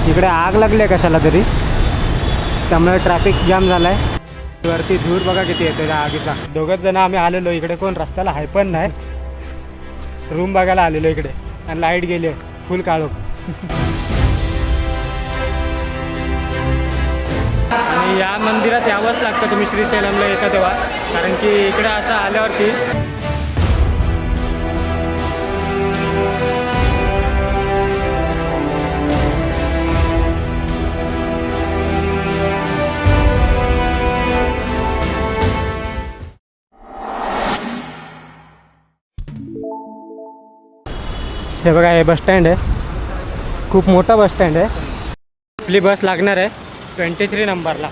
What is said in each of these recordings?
इकडे आग लागली आहे कशाला तरी, त्यामुळे ट्रॅफिक जाम झाला आहे. वरती धूर बघा किती येते त्या आगीचा. दोघंच जण आम्ही आलेलो इकडे, कोण रस्त्याला हाय पण नाही. रूम बघायला आलेलो इकडे आणि लाईट गेली आहे फुल काळोख. आणि या मंदिरात यावंच लागतं तुम्ही श्रीशैलमला येता तेव्हा, कारण की इकडे असं आल्यावरती हे बघा, हे बस स्टँड आहे, खूप मोठा बस स्टँड आहे. आपली बस लागणार आहे 23 नंबरला.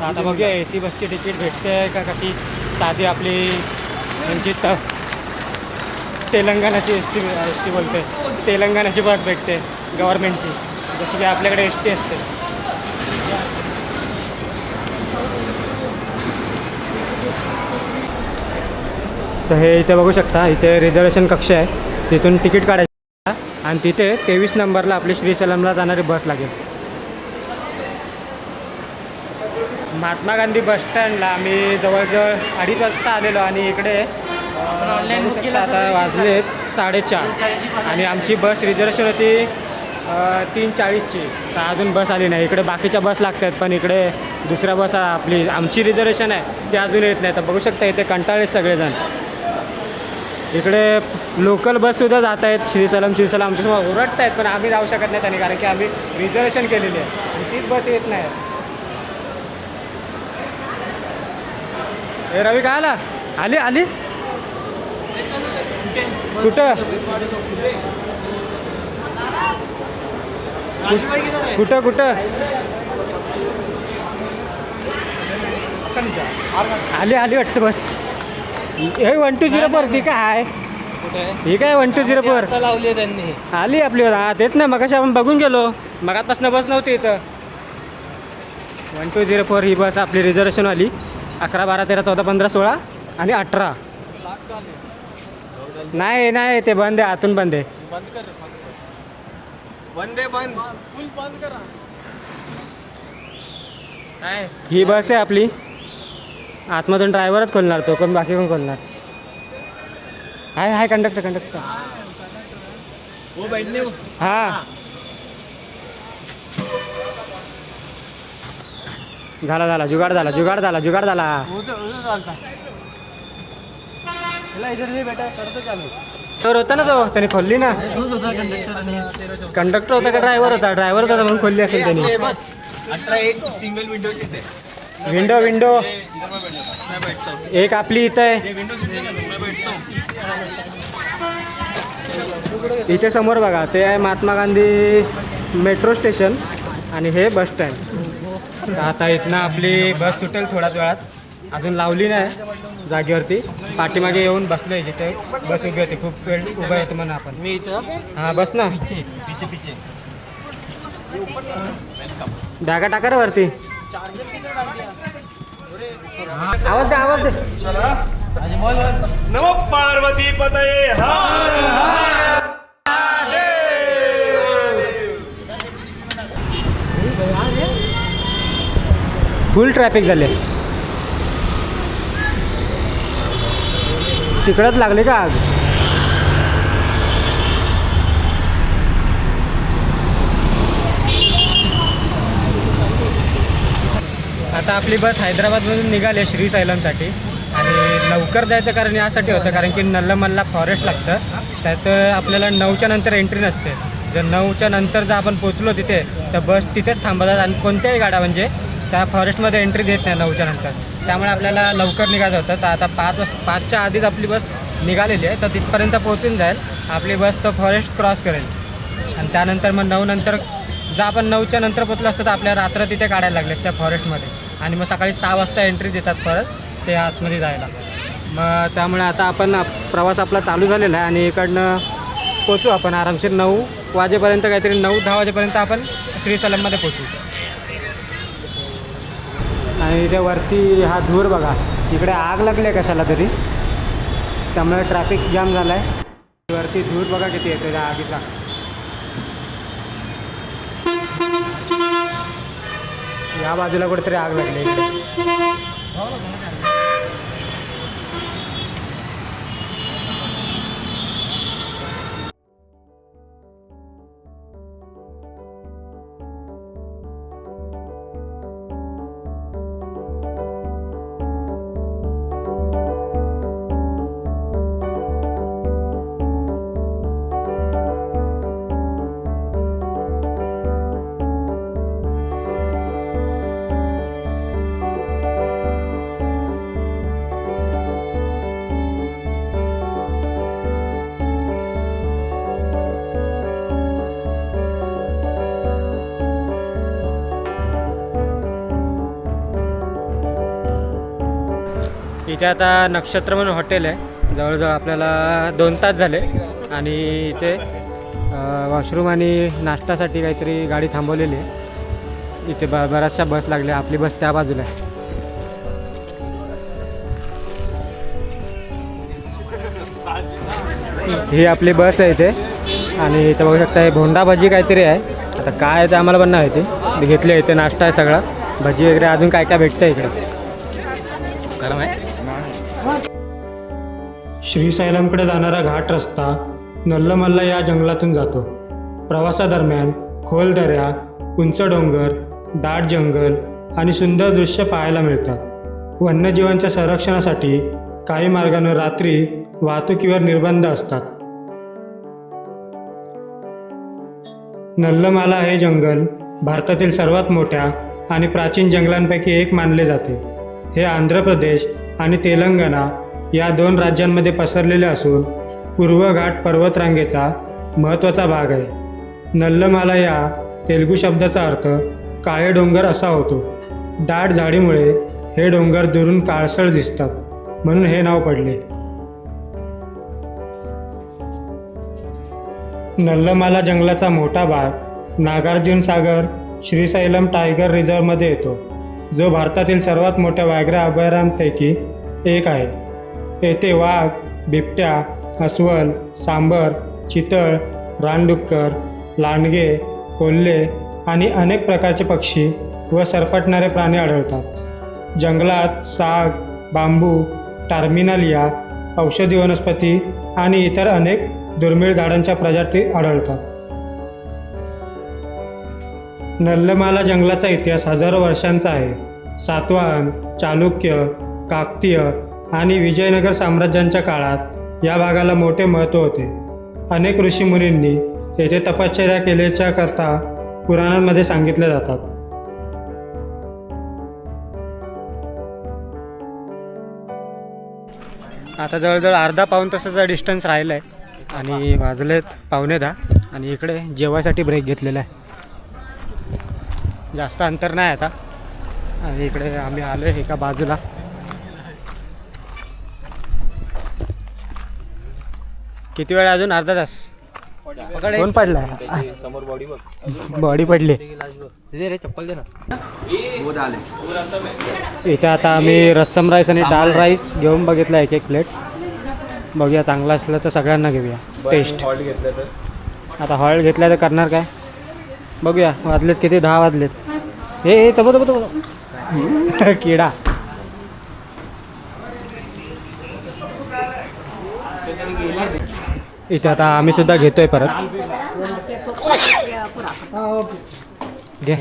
आता बघूया AC बसची तिकीट भेटते का कशी साधी आपली यांची तेलंगणाची एस टी बोलते, तेलंगणाची बस भेटते गव्हर्मेंटची, जशी की आपल्याकडे ST असते. तर हे इथे बघू शकता, इथे रिझर्वेशन कक्ष आहे, तिथून तिकीट काढायचं आणि तिथे 23 नंबरला आपली श्रीशैलमला जाणारी बस लागेल. महात्मा गांधी बस स्टँडला आम्ही जवळजवळ 2:30 वाजता आलेलो आणि इकडे आता वाजले 4:30 आणि आमची बस रिझर्वेशन होती 3:40ची. तर अजून बस आली नाही. इकडे बाकीच्या बस लागतात, पण इकडे दुसऱ्या बस आपली आमची रिझर्वेशन आहे ती अजून येत नाही. तर बघू शकता इथे कंटाळले सगळेजण. इकडे लोकल बससुद्धा जात आहेत श्रीशैलम आमच्यासमोर ओरडत आहेत, पण आम्ही जाऊ शकत नाही त्यांनी, कारण की आम्ही रिझर्वेशन केलेली आहे आणि तीच बस येत नाही. हे रवी काय आला? आली आली कुठं कुठं कुठं आली आली वाटतं बस. हे 120 ती काय ही काय 120 लावली त्यांनी. आली आपली. हा तेच ना, मगाशी आपण बघून गेलो, मगातपासून बस नव्हती इथं. 1204 ही बस आपली रिझर्वेशनवाली. 11, 12, 13, 14, 15, 16 आणि 18. नाही नाही, ते बंद आहे, आतून बंद आहे. बंद फुल बंद करा. काय ही बस आहे आपली. आतमधून ड्रायव्हरच खोलणार, तो कोण बाकी कोण खोलणार. हाय कंडक्टर वो बैठने हा झाला जुगाड झाला. इधर नहीं बैठा करतो चालू. तर होता ना तो, त्याने खोलली ना. कंडक्टर होता का ड्रायव्हर होता? ड्रायव्हर होता म्हणून खोलली असेल त्यांनी. 18 एक सिंगल विंडो सीट है. विंडो मैं बैठता हूँ. एक आपली इथं आहे, ये विंडो सीट है ना, मैं बैठता हूँ. इथे समोर बघा, ते आहे महात्मा गांधी मेट्रो स्टेशन आणि हे बस स्टँड. आता इथनं आपली बस सुटेल थोड्याच वेळात, अजून लावली नाही जागेवरती. पाठीमागे येऊन बसलो आहे, जिथे बस उभी होती, खूप वेळ उभं येतो म्हणून आपण. मी इथं हां बस ना, पीछे बॅगा टाका रे वरती. आवाज दे. नमो पार्वती पतये फुल ट्रॅफिक झाले. तिकडंच लागले का आग? आता आपली बस हैदराबादमधून निघाली श्रीशैलमसाठी आणि लवकर जायचं कारण यासाठी होतं, कारण की नल्लमलला फॉरेस्ट लागतं. त्यात आपल्याला 9च्या नंतर एंट्री नसते. जर 9च्या नंतर जर आपण पोचलो तिथे, तर बस तिथेच थांबतात आणि कोणत्याही गाड्या म्हणजे त्या फॉरेस्टमध्ये एंट्री देत नाही 9च्या नंतर. त्यामुळे आपल्याला लवकर निघायचं होतं. तर आता 5च्या आधीच आपली बस निघालेली आहे, तर तिथपर्यंत पोहोचून जाईल आपली बस. तर फॉरेस्ट क्रॉस करेल आणि त्यानंतर मग 9 नंतर जर आपण 9च्या नंतर पोचलो असतं तर आपल्या रात्र तिथे काढायला लागले त्या फॉरेस्टमध्ये आणि मग सकाळी 6 वाजता एंट्री देतात परत ते आतमध्ये जायला. मग त्यामुळे आता आपण प्रवास आपला चालू झालेला आहे आणि इकडनं पोचू आपण आरामशीर 9 वाजेपर्यंत, काहीतरी 9-10 वाजेपर्यंत आपण श्रीशैलममध्ये पोचू. आणि इथे वरती हा धूर बघा, इकडे आग लागली आहे कशाला तरी, त्यामुळे ट्रॅफिक जाम झाला आहे. वरती धूर बघा किती येतो त्या आगीचा. या बाजूला कुठेतरी आग लागली इकडे. इथे आता नक्षत्र म्हणून हॉटेल आहे. जवळजवळ आपल्याला 2 तास झाले आणि इथे वॉशरूम आणि नाश्त्यासाठी काहीतरी गाडी थांबवलेली आहे. इथे बऱ्याचशा बस लागल्या. आपली बस त्या बाजूला आहे. ही आपली बस आहे इथे आणि इथे बघू शकता हे भोंडा भजी काहीतरी आहे. आता काय आहे ते आम्हाला पण नाही माहिती. घेतले इथे नाश्ता आहे सगळा, भजी वगैरे अजून काय काय भेटतं इकडे. गरम आहे. श्रीशैलमकडे जाणारा घाट रस्ता नल्लमल्ला या जंगलातून जातो. प्रवासादरम्यान खोल दऱ्या, उंच डोंगर, दाट जंगल आणि सुंदर दृश्य पाहायला मिळतात. वन्यजीवांच्या संरक्षणासाठी काही मार्गांवर रात्री वाहतुकीवर निर्बंध असतात. नल्लमाला हे जंगल भारतातील सर्वात मोठ्या आणि प्राचीन जंगलांपैकी एक मानले जाते. हे आंध्र प्रदेश आणि तेलंगणा या 2 राज्यांमध्ये पसरलेले असून पूर्व घाट पर्वतरांगेचा महत्त्वाचा भाग आहे. नल्लमाला या तेलुगू शब्दाचा अर्थ काळे डोंगर असा होतो. दाट झाडीमुळे हे डोंगर दुरून काळसर दिसतात, म्हणून हे नाव पडले. नल्लमाला जंगलाचा मोठा भाग नागार्जुन सागर श्रीशैलम टायगर रिझर्वमध्ये येतो, जो भारतातील सर्वात मोठ्या व्याघ्र अभयारण्यांपैकी एक आहे. येथे वाघ, बिबट्या, अस्वल, सांबर, चितळ, रानडुक्कर, लांडगे, कोल्हे आणि अनेक प्रकारचे पक्षी व सरपटणारे प्राणी आढळतात. जंगलात साग, बांबू, टार्मिनालिया, औषधी वनस्पती आणि इतर अनेक दुर्मिळ झाडांच्या प्रजाती आढळतात. नल्लमाला जंगलाचा इतिहास हजारो वर्षांचा आहे. सातवाहन, चालुक्य, काकतीय आणि विजयनगर साम्राज्यांच्या काळात या भागाला मोठे महत्त्व होते. अनेक ऋषीमुनींनी येथे तपश्चर्या केल्याच्या करता पुराणांमध्ये सांगितले जातात. आता जवळजवळ अर्धा पाऊण तासाचा डिस्टन्स राहिला आहे आणि वाजलेत 9:15 आणि इकडे जेवायसाठी ब्रेक घेतलेला आहे. जास्त अंतर नाही आता आणि इकडे आम्ही आलो आहे एका बाजूला. किती वेळ अजून? अर्धा तास. कोण पडला? समोर बॉडी बघ. बॉडी पडली. रे चप्पल दे ना. इथे आता आम्ही रस्सम राईस आणि दाल राईस घेऊन बघितला एक प्लेट. बघूया, चांगला असलं तर सगळ्यांना घेऊया टेस्ट. हॉल्ट घेतलं तर आता हॉल्ट घेतला तर करणार काय बघूया. वाजलेत किती? 10 वाजलेत. हे तब किडा. इथे आता आम्ही सुद्धा घेतोय परत. घे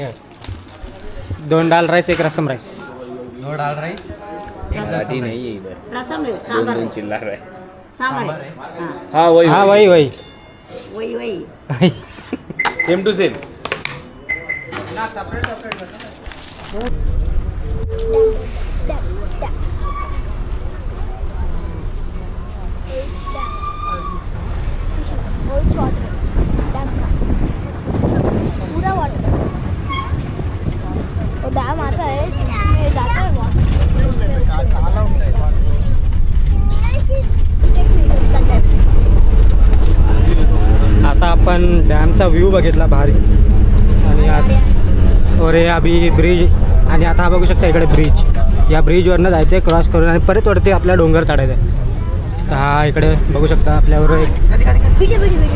2 दाल राईस, 1 रसम राईस. 2 दाल राईस, 1 साठी नाही आहे इधर. रसम रे, सांबर 2 चिल्लर आहे. सांबर आहे. हाँ वही हाँ वही वही वही वही सेम टू सेम. पूरा वाटर और डैम आता है जिसमें जाता है वाटर. आता आपण डॅमचा व्ह्यू बघितला भारी आणि और हे अभी ब्रिज आणि आता हा बघू शकता इकडे ब्रिज. या ब्रिजवरनं जायचं आहे क्रॉस करून आणि परत वरती आपला डोंगर चढायचा आहे. तर हा इकडे बघू शकता आपल्यावर एक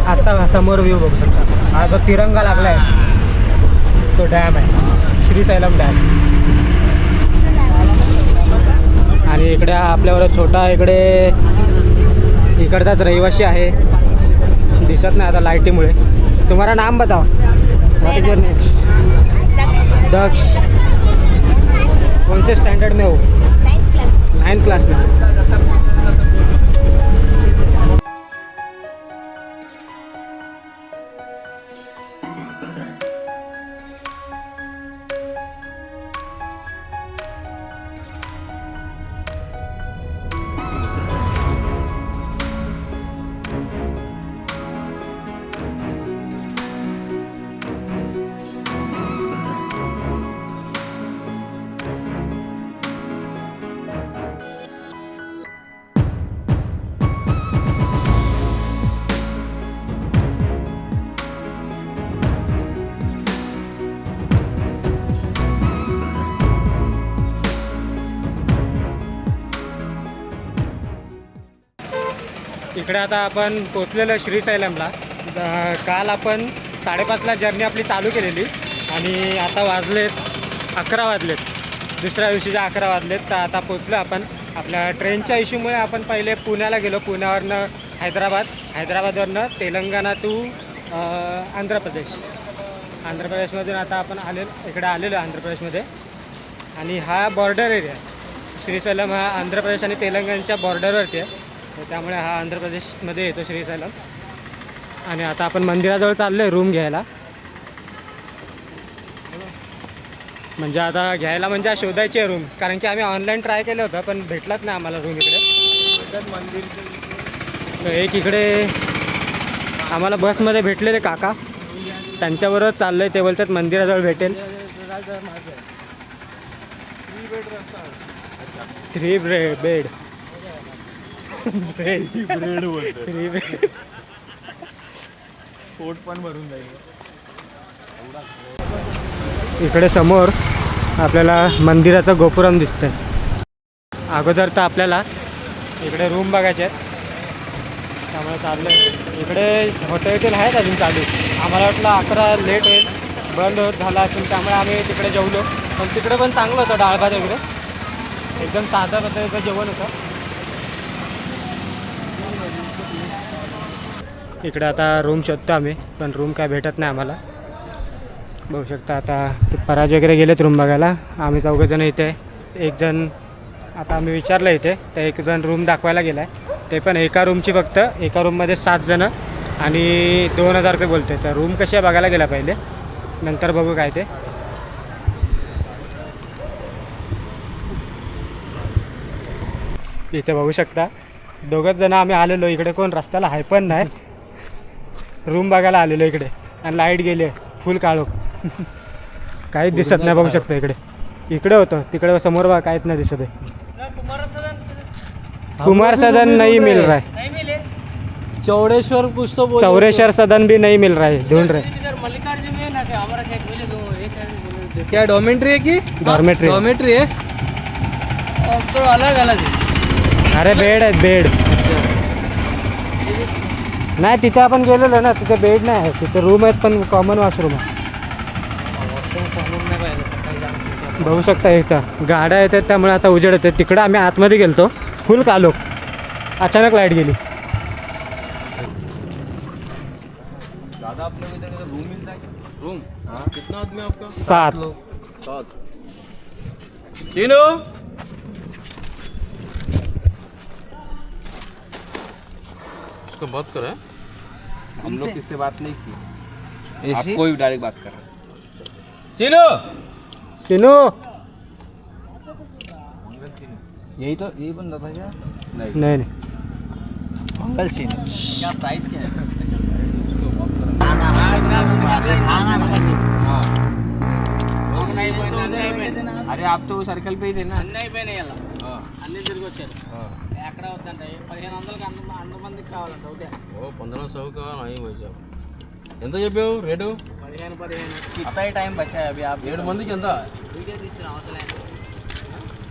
आता समोर व्ह्यू बघू शकता. हा जो तिरंगा लागला आहे तो डॅम आहे, श्रीशैलम डॅम. आणि इकडे आपल्यावर छोटा इकडचाच रहिवासी आहे, दिसत नाही आता लाईटीमुळे. तुम्हाला नाम बताओ. What is your name? Daksh. कौन से स्टैंडर्ड में हो? 9th क्लास में. इकडे आता आपण पोचलेलो श्रीशैलमला. काल आपण 5:30ला जर्नी आपली चालू केलेली आणि आता वाजलेत 11 वाजलेत. दुसऱ्या दिवशीच्या 11 वाजलेत. तर आता पोचलो आपण. आपल्या ट्रेनच्या इश्यूमुळे आपण पहिले पुण्याला गेलो. पुण्यावरनं हैदराबादवरनं तेलंगणा टू आंध्र प्रदेशमधून आता आपण इकडे आलेलो आंध्र प्रदेशमध्ये. आणि हा बॉर्डर एरिया श्रीशैलम हा आंध्र प्रदेश आणि तेलंगणाच्या बॉर्डरवरती आहे. तर त्यामुळे हा आंध्र प्रदेशमध्ये येतो श्रीशैलम. आणि आता आपण मंदिराजवळ चाललो आहे रूम घ्यायला. म्हणजे आता घ्यायला म्हणजे शोधायची आहे रूम, कारण की आम्ही ऑनलाईन ट्राय केलं होतं पण भेटलाच नाही आम्हाला रूम इकडे. तर एक इकडे आम्हाला बसमध्ये भेटलेले काका, त्यांच्याबरोबर चाललो आहे. ते बोलतात मंदिराजवळ भेटेल. 3 बेड. पोट पण भरून जाईल. इकडे समोर आपल्याला मंदिराचं गोपुरम दिसतंय. अगोदर तर आपल्याला इकडे रूम बघायचे आहेत, त्यामुळे चाललं आहे. इकडे हॉटेल आहेत अजून चालू. आम्हाला वाटलं 11 लेट होईल, बंद झाला असेल, त्यामुळे आम्ही तिकडे जेवलो. पण तिकडे पण चांगलं होतं, डाळ भात वगैरे एकदम साधा पद्धतीचं जेवण होतं. इकडे आता रूम शोधतो आम्ही, पण रूम काय भेटत नाही आम्हाला. बघू शकता आता ते पराज वगैरे गेलेत रूम बघायला. आम्ही 4 जण इथे. एक जण आता आम्ही विचारलं इथे, तर एक जण रूम दाखवायला गेला आहे. ते पण एका रूमची फक्त एका रूममध्ये 7 जणं आणि 2000 रुपये बोलते. तर रूम कशी आहे बघायला गेला पहिले, नंतर बघू काय ते. इथे बघू शकता 2 जण आम्ही आलेलो. इकडे कोण रस्त्याला आहे पण नाही. रूम बघायला आलेलो इकडे आणि लाईट गेली आहे फुल काळोख. काहीच दिसत नाही. बघू शकता इकडे होतं, तिकडे समोर बघा काहीच नाही दिसत आहे. कुमार सदन नहीं मिल रहा है. चौड़ेश्वर कुछ तो बोल. चौरेश्वर सदन भी नहीं मिल रहा है, ढूंढ रहे. क्या डॉर्मेट्री है की? डॉर्मेट्री है. तो अलग अलग है. अरे बेड आहेत बेड. नाही तिथे आपण गेलेलो ना, तिथे बेड नाही आहे. तिथे रूम आहेत पण कॉमन वॉशरूम आहे. बघू शकता इथं गाड्या येतात, त्यामुळे आता उजेड येते. तिकडं आम्ही आतमध्ये गेलतो, फुल कालोख. अचानक लाईट गेली. दादा आप लोग इधर रूम मिलता है क्या? रूम? हाँ. कितना आदमी आपका? 7. तीनों. उसको बात कर रहा है. हम लोग किससे बात नहीं की. आपको ही डायरेक्ट बात कर रहा है. सीनो. सिनू यही बंदा था क्या? नहीं. नाही मंगल सिंह. क्या प्राइस क्या है? अरे आप तो सर्कल पे ही थे ना. అన్నీ తిరిగి వచ్చారు. ఎక్కడ వద్దంట 1500కి అంతమందికి కావాలంట. ఒకటే 1500 का नहीं वैसा. ఎంత చెప్పావు రేటు? 15 आता ही टाइम बचा है अभी. आप 7 మందికి ఎంత? వీడియో తీసిన అవసరం లేదు.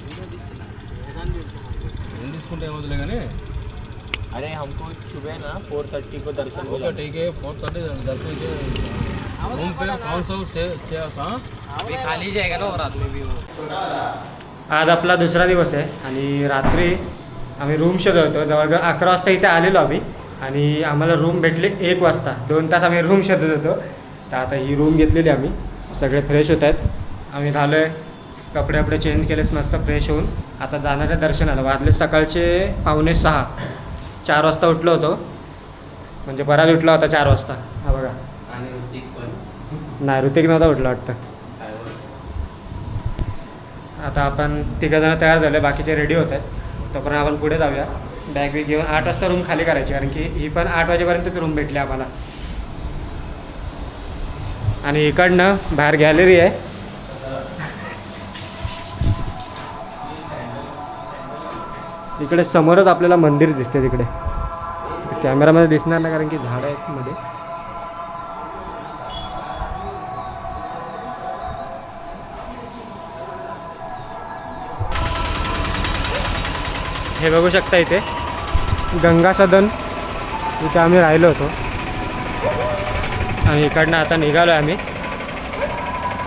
వీడియో తీస్తున్నా ఏం తీసుకుంటే ఏమవుతుంది కానీ. अरे हमको सुबह ना 4:30 को दर्शन ओके ठीक है 4:30 दर्शन के रूम पे कौन सा चेयर था? अभी खाली जाएगा ना और रात में भी वो. आज आपला दुसरा दिवस आहे आणि रात्री आम्ही रूम शोधत होतो. जवळजवळ 11 वाजता इथे आलेलो आम्ही आणि आम्हाला रूम भेटले 1 वाजता. 2 तास आम्ही रूम शोधत होतो. तर आता ही रूम घेतलेली आम्ही. सगळे फ्रेश होत आहेत. आम्ही झालो आहे, कपडे चेंज केलेच मस्त फ्रेश होऊन आता जाणार आहे दर्शनाला. वाजले सकाळचे 5:45. 4 वाजता उठलो होतो, म्हणजे बराच उठला होता 4 वाजता. हा बघा. आणि ऋतिक पण नाही, ऋतिक नव्हता उठला वाटतं. आता आपण तिघंजणं तयार झाले, बाकीचे रेडी होत आहेत. तोपर्यंत आपण पुढे जाऊया. बॅग बिग घेऊन 8 वाजता रूम खाली करायची, कारण की ही पण 8 वाजेपर्यंतच रूम भेटली आम्हाला. आणि इकडनं बाहेर गॅलरी आहे. इकडे समोरच आपल्याला मंदिर दिसते. तिकडे कॅमेरामध्ये दिसणार नाही कारण की झाडं आहेत मध्ये. हे बघू शकता इथे गंगा सदन, इथे आम्ही राहिलो होतो. आणि इकडनं आता निघालो आहे आम्ही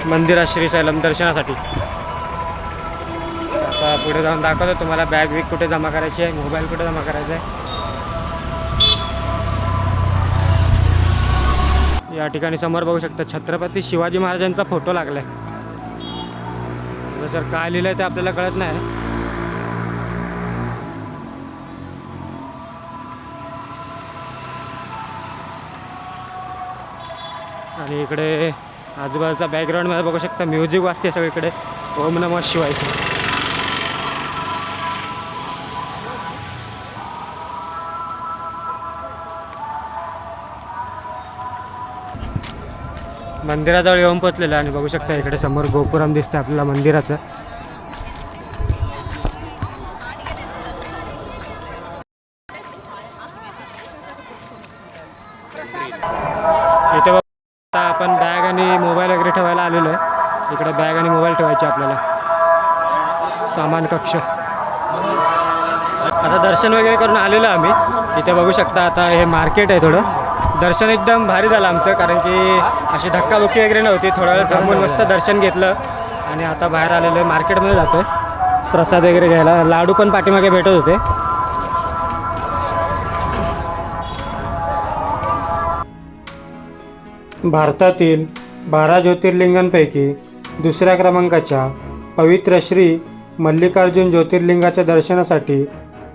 मंदिरात श्रीशैलम दर्शनासाठी. आता पुढे जाऊन दाखवतो तुम्हाला बॅग विग कुठे जमा करायची आहे, मोबाईल कुठे जमा करायचा आहे. या ठिकाणी समोर बघू शकता छत्रपती शिवाजी महाराजांचा फोटो लागला आहे. जर काय लिहिलं आहे ते आपल्याला कळत नाही. आणि इकडे आजूबाजूचा बॅकग्राऊंडमध्ये बघू शकता म्युझिक वाजते सगळीकडे. ओम नमः शिवायची. मंदिराजवळ येऊन पोचलेलं आणि बघू शकता इकडे समोर गोपुरम दिसतं आपल्याला मंदिराचं. इथे आता आपण बॅग आणि मोबाईल वगैरे ठेवायला आलेलो आहे. इकडे बॅग आणि मोबाईल ठेवायचे आपल्याला. सामान कक्ष. आता दर्शन वगैरे करून आलेलो आम्ही. इथे बघू शकता आता हे मार्केट आहे. थोडं दर्शन एकदम भारी झालं आमचं, कारण की अशी धक्काबुक्की वगैरे नव्हती. थोडा वेळ थांबून मस्त दर्शन घेतलं आणि आता बाहेर आलेलो आहे. मार्केटमध्ये जातो आहे प्रसाद वगैरे घ्यायला. लाडू पण पाठीमागे भेटत होते. भारतातील 12 ज्योतिर्लिंगांपैकी दुसऱ्या क्रमांकाच्या पवित्र श्री मल्लिकार्जुन ज्योतिर्लिंगाच्या दर्शनासाठी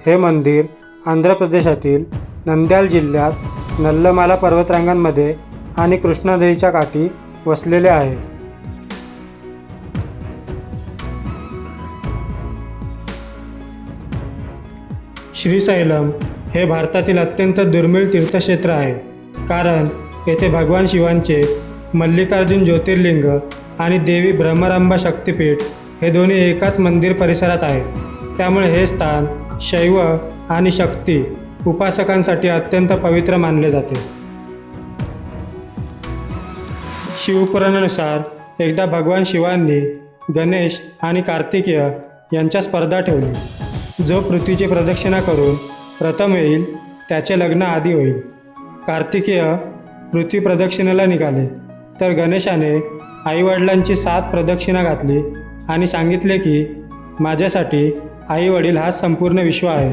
हे मंदिर आंध्र प्रदेशातील नंद्याल जिल्ह्यात नल्लमाला पर्वतरांगांमध्ये आणि कृष्णा नदीच्या काठी वसलेले आहे. श्रीशैलम हे भारतातील अत्यंत दुर्मिळ तीर्थक्षेत्र आहे, कारण येथे भगवान शिवांचे मल्लिकार्जुन ज्योतिर्लिंग आणि देवी ब्रह्मरांबा शक्तिपीठ हे दोन्ही एकाच मंदिर परिसरात आहे. त्यामुळे हे स्थान शैव आणि शक्ती उपासकांसाठी अत्यंत पवित्र मानले जाते. शिवपुराणानुसार एकदा भगवान शिवांनी गणेश आणि कार्तिकेय यांच्या स्पर्धा ठेवली. जो पृथ्वीची प्रदक्षिणा करून प्रथम येईल त्याचे लग्न आधी होईल. कार्तिकेय पृथ्वी प्रदक्षिणेला निघाले, तर गणेशाने आईवडिलांची 7 प्रदक्षिणा घातली आणि सांगितले की माझ्यासाठी आईवडील हा संपूर्ण विश्व आहे.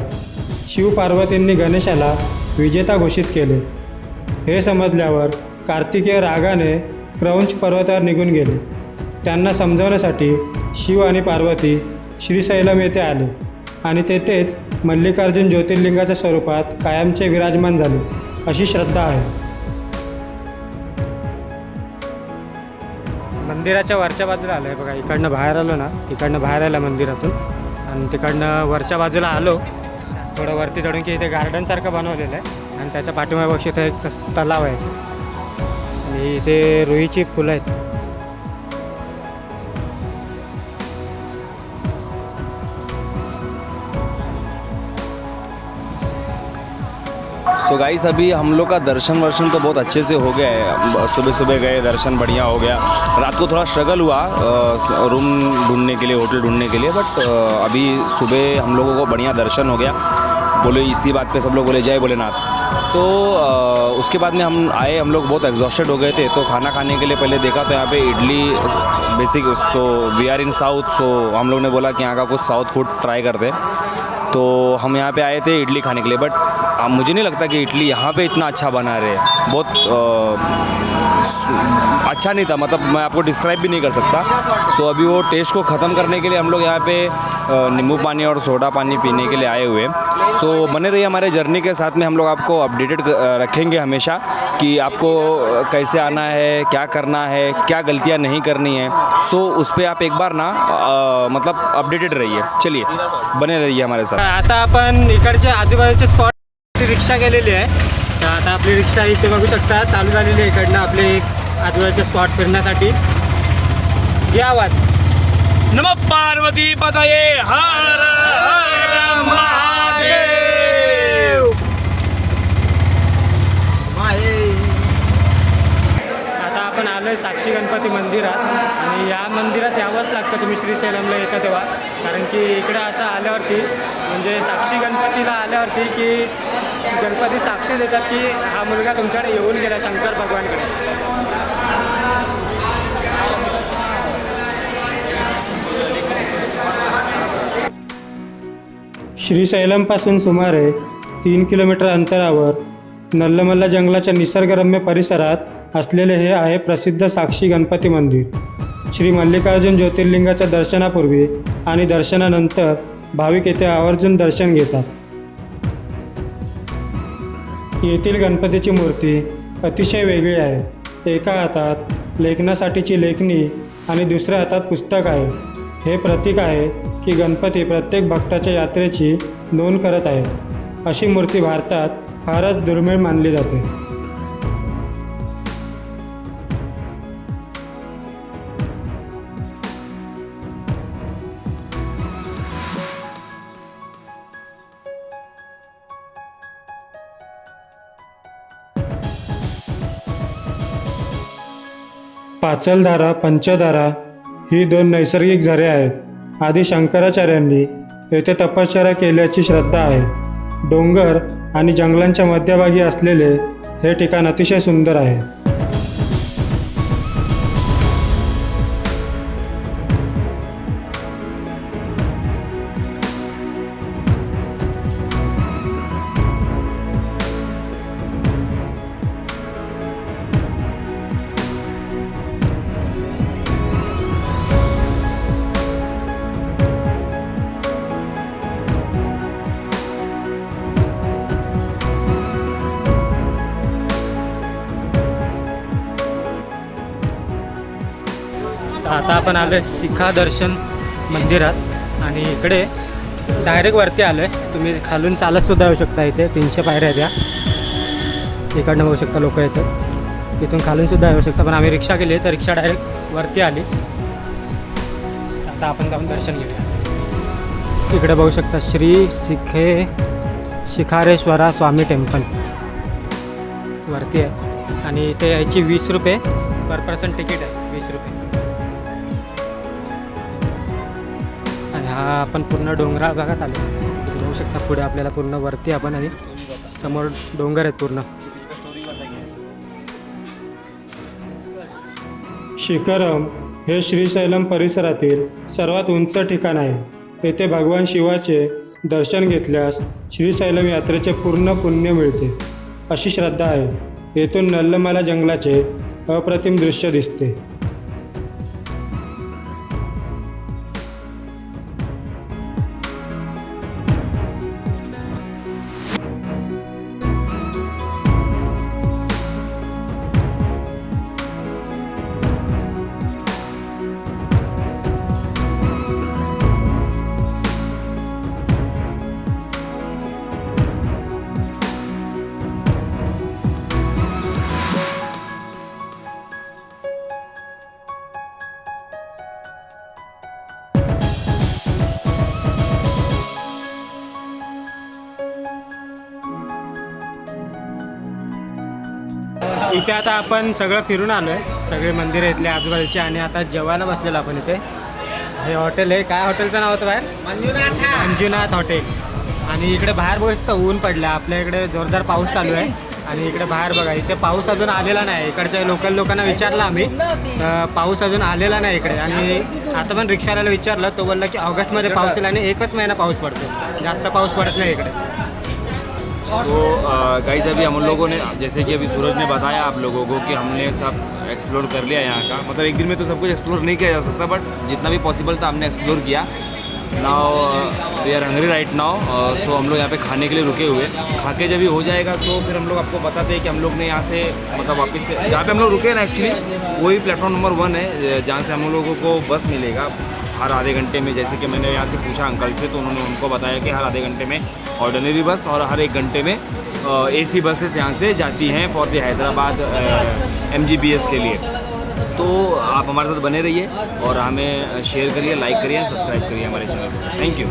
शिवपार्वतींनी गणेशाला विजेता घोषित केले. हे समजल्यावर कार्तिकेय रागाने क्रौंच पर्वतावर निघून गेले. त्यांना समजावण्यासाठी शिव आणि पार्वती श्रीशैलम येथे आले आणि तेथेच मल्लिकार्जुन ज्योतिर्लिंगाच्या स्वरूपात कायमचे विराजमान झाले, अशी श्रद्धा आहे. मंदिराच्या वरच्या बाजूला आलो आहे बघा. इकडनं बाहेर आलो ना, इकडनं बाहेर आलं मंदिरातून आणि तिकडनं वरच्या बाजूला आलो. थोडं वरती चढून की इथे गार्डनसारखं बनवलेलं आहे आणि त्याच्या पाठीमागे बघू इथे एक तलाव आहे आणि इथे रुईची फुलं आहेत. सो गाइस अभी हम लोग का दर्शन वर्शन तो बहुत अच्छे से हो गया है. सुबह सुबह गए, दर्शन बढ़िया हो गया. रात को थोड़ा स्ट्रगल हुआ रूम ढूंढने के लिए, होटल ढूंढने के लिए, बट अभी सुबह हम लोगों को बढ़िया दर्शन हो गया. बोले इसी बात पे सब लोग बोले जय भोलेनाथ. तो उसके बाद में हम लोग बहुत एग्जॉस्टेड हो गए थे, तो खाना खाने के लिए पहले देखा तो यहाँ पे idli basic, so we are in south, so हम लोग ने बोला कि यहाँ का कुछ साउथ फूड ट्राई करते, तो हम यहाँ पे आए थे इडली खाने के लिए। बट मुझे नहीं लगता कि इडली यहाँ पे इतना अच्छा बना रहे, बहुत अच्छा नहीं था, मतलब मैं आपको डिस्क्राइब भी नहीं कर सकता। सो अभी वो टेस्ट को ख़त्म करने के लिए हम लोग यहाँ पे नींबू पानी और सोडा पानी पीने के लिए आए हुए। सो बने रहिए हमारे जर्नी के साथ में, हम लोग आपको अपडेटेड रखेंगे हमेशा कि आपको कैसे आना है, क्या करना है, क्या गलतियाँ नहीं करनी है। सो उस पर आप एक बार ना मतलब अपडेटेड रहिए। चलिए बने रहिए हमारे साथ। आता आपण इकडचे आजूबाजूचे स्पॉट रिक्षा गेलेली आहे, तर आता आपली रिक्षा इथे बघू शकता चालू झालेली आहे इकडनं आपले आजूबाजूचे स्पॉट फिरण्यासाठी। घ्या आवाज। नमः पार्वती पतये हर हर महादेव। आता आपण आलो आहे साक्षी गणपती मंदिरात, आणि या मंदिरात यावंच लागतं तुम्ही श्रीशैलमला येता तेव्हा, कारण की इकडे असं आल्यावरती म्हणजे साक्षी गणपतीला आल्यावरती की गणपती साक्षी देतात की हा मुलगा तुमच्याकडे येऊन गेला शंकर भगवानकडे। श्रीशैलमपासून सुमारे 3 किलोमीटर अंतरावर नल्लमल्ला जंगलाच्या निसर्गरम्य परिसरात असलेले हे आहे प्रसिद्ध साक्षी गणपती मंदिर। श्री मल्लिकार्जुन ज्योतिर्लिंगाच्या दर्शनापूर्वी आणि दर्शनानंतर भाविक येथे आवर्जून दर्शन घेतात। येथील गणपतीची मूर्ती अतिशय वेगळी आहे। एका हातात लेखनासाठीची लेखणी आणि दुसऱ्या हातात पुस्तक आहे। हे प्रतीक आहे की गणपती प्रत्येक भक्ताच्या यात्रेची नोंद करत आहेत। अशी मूर्ती भारतात फारच दुर्मिळ मानली जाते। पाचलधारा, पंचधारा ही 2 नैसर्गिक झरे आहेत। आदी शंकराचार्यांनी येथे तपश्चर्या केल्याची श्रद्धा आहे। डोंगर आणि जंगलांच्या मध्यभागी असलेले हे ठिकाण अतिशय सुंदर आहे। आता आपण आलो आहे शिखा दर्शन मंदिरात, आणि इकडे डायरेक्ट वरती आलो आहे। तुम्ही खालून चालतसुद्धा येऊ शकता, इथे 300 पायऱ्या आहेत त्या, इकडनं बघू शकता लोक येतात, तिथून खालूनसुद्धा येऊ शकता, पण आम्ही रिक्षा केली तर रिक्षा डायरेक्ट वरती आली। आता आपण जाऊन दर्शन घेऊया। इकडे बघू शकता श्री शिखारेश्वरा स्वामी टेम्पल वरती आहे, आणि इथे याची 20 रुपये पर पर्सन तिकीट आहे, 20 रुपये। हा आपण पूर्ण डोंगराळ भागात आलो, बघू शकता पुढे आपल्याला पूर्ण वरती आपण, आणि समोर डोंगर आहेत पूर्ण। शिखरम हे श्रीशैलम परिसरातील सर्वात उंच ठिकाण आहे। येथे भगवान शिवाचे दर्शन घेतल्यास श्रीशैलम यात्रेचे पूर्ण पुण्य मिळते अशी श्रद्धा आहे। येथून नल्लमला जंगलाचे अप्रतिम दृश्य दिसते। इथे आता आपण सगळं फिरून आलो आहे, सगळे मंदिरं इथले आजूबाजूचे, आणि आता जेवायला बसलेलो आपण इथे। हे हॉटेल आहे, काय हॉटेलचं नाव होतं बाहेर? मंजुनाथ हॉटेल। आणि इकडे बाहेर बघितलं ऊन पडलं, आपल्या इकडे जोरदार पाऊस चालू आहे आणि इकडे बाहेर बघा इथे पाऊस अजून आलेला नाही. इकडच्या लोकल लोकांना विचारलं आम्ही, पाऊस अजून आलेला नाही इकडे. आणि आता पण रिक्षावाल्याला विचारलं, तो बोलला की ऑगस्टमध्ये पाऊस येईल आणि 1च महिना पाऊस पडतो, जास्त पाऊस पडत नाही इकडे. तो गाइस अभी हम लोगों ने, जैसे कि अभी सूरज ने बताया आप लोगों को कि हमने सब एक्सप्लोर कर लिया यहाँ का. मतलब एक दिन में तो सब कुछ एक्सप्लोर नहीं किया जा सकता, बट जितना भी पॉसिबल था हमने एक्सप्लोर किया. Now we are hungry right now. So हम लोग यहाँ पे खाने के लिए रुके हुए. खा के जब भी हो जाएगा तो फिर हम लोग आपको बताते हैं कि हम लोग ने यहाँ से मतलब वापस से जहाँ पे हम लोग रुके ना, एक्चुअली वही प्लेटफॉर्म नंबर 1 है जहाँ से हम लोगों को बस मिलेगा हर आधे घंटे में. जैसे कि मैंने यहाँ से पूछा अंकल से, तो उन्होंने उनको बताया कि हर आधे घंटे में ऑर्डिनरी बस और हर 1 घंटे में AC बसेस यहाँ से जाती हैं फॉर द हैदराबाद MGBS के लिए. तो आप हमारे साथ बने रहिए और हमें शेयर करिए, लाइक करिए, सब्सक्राइब करिए हमारे चैनल को. Thank you.